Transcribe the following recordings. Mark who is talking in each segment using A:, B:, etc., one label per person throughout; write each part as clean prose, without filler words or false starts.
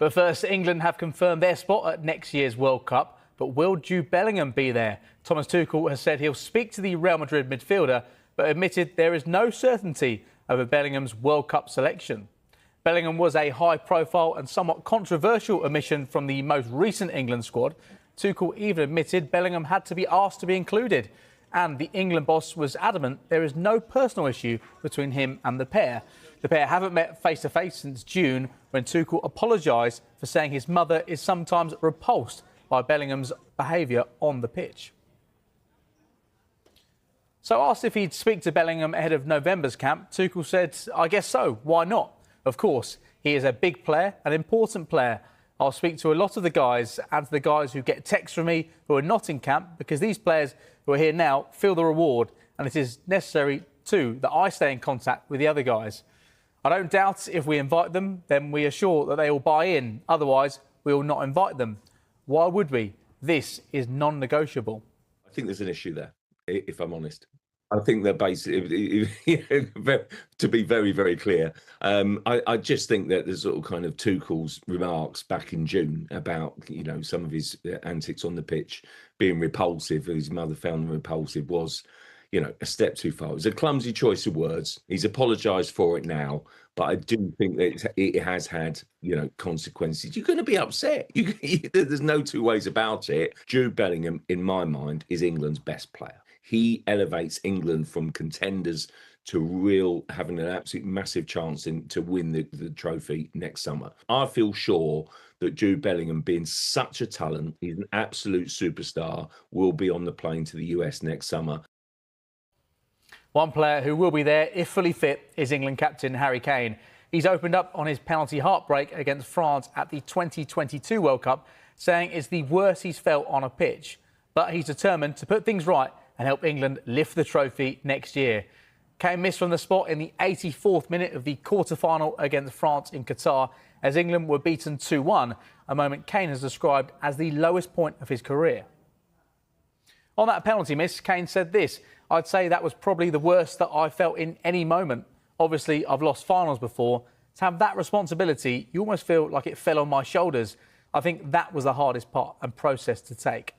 A: But first, England have confirmed their spot at next year's World Cup. But will Jude Bellingham be there? Thomas Tuchel has said he'll speak to the Real Madrid midfielder, but admitted there is no certainty over Bellingham's World Cup selection. Bellingham was a high-profile and somewhat controversial omission from the most recent England squad. Tuchel even admitted Bellingham had to be asked to be included. And the England boss was adamant there is no personal issue between him and the pair. The pair haven't met face-to-face since June, when Tuchel apologised for saying his mother is sometimes repulsed by Bellingham's behaviour on the pitch. So asked if he'd speak to Bellingham ahead of November's camp, Tuchel said, "I guess so, why not? Of course, he is a big player, an important player. I'll speak to a lot of the guys and to the guys who get texts from me who are not in camp, because these players who are here now feel the reward, and it is necessary too that I stay in contact with the other guys. I don't doubt if we invite them, then we are sure that they will buy in. Otherwise, we will not invite them. Why would we? This is non-negotiable."
B: I think there's an issue there, if I'm honest. I think that basically, to be very, very clear, I just think that the sort of kind of Tuchel's remarks back in June about, some of his antics on the pitch being repulsive, his mother found them repulsive, was, a step too far. It was a clumsy choice of words. He's apologised for it now, but I do think that it has had, consequences. You're going to be upset. There's no two ways about it. Jude Bellingham, in my mind, is England's best player. He elevates England from contenders to having an absolute massive chance to win the trophy next summer. I feel sure that Jude Bellingham, being such a talent, he's an absolute superstar, will be on the plane to the US next summer.
A: One player who will be there, if fully fit, is England captain Harry Kane. He's opened up on his penalty heartbreak against France at the 2022 World Cup, saying it's the worst he's felt on a pitch. But he's determined to put things right and help England lift the trophy next year. Kane missed from the spot in the 84th minute of the quarter-final against France in Qatar as England were beaten 2-1, a moment Kane has described as the lowest point of his career. On that penalty miss, Kane said this: "I'd say that was probably the worst that I felt in any moment. Obviously, I've lost finals before. To have that responsibility, you almost feel like it fell on my shoulders. I think that was the hardest part and process to take.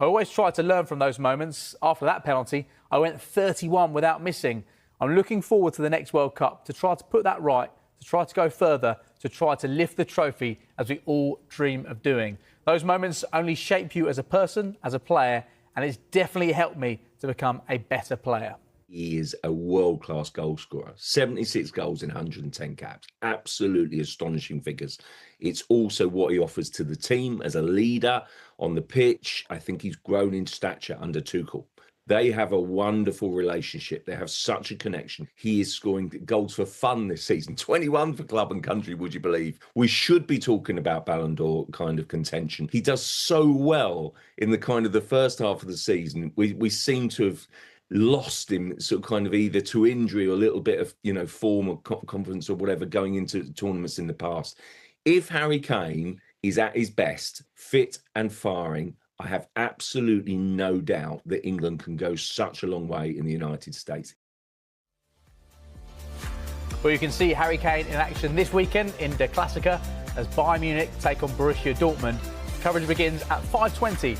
A: I always try to learn from those moments. After that penalty, I went 31 without missing. I'm looking forward to the next World Cup to try to put that right, to try to go further, to try to lift the trophy as we all dream of doing. Those moments only shape you as a person, as a player, and it's definitely helped me to become a better player."
B: He is a world-class goal scorer. 76 goals in 110 caps. Absolutely astonishing figures. It's also what he offers to the team as a leader on the pitch. I think he's grown in stature under Tuchel. They have a wonderful relationship. They have such a connection. He is scoring goals for fun this season. 21 for club and country, would you believe? We should be talking about Ballon d'Or kind of contention. He does so well in the kind of the first half of the season. We seem to have lost him sort of kind of either to injury or a little bit of, form or confidence or whatever going into tournaments in the past. If Harry Kane is at his best, fit and firing, I have absolutely no doubt that England can go such a long way in the United States.
A: Well, you can see Harry Kane in action this weekend in Der Klassiker as Bayern Munich take on Borussia Dortmund. Coverage begins at 5:20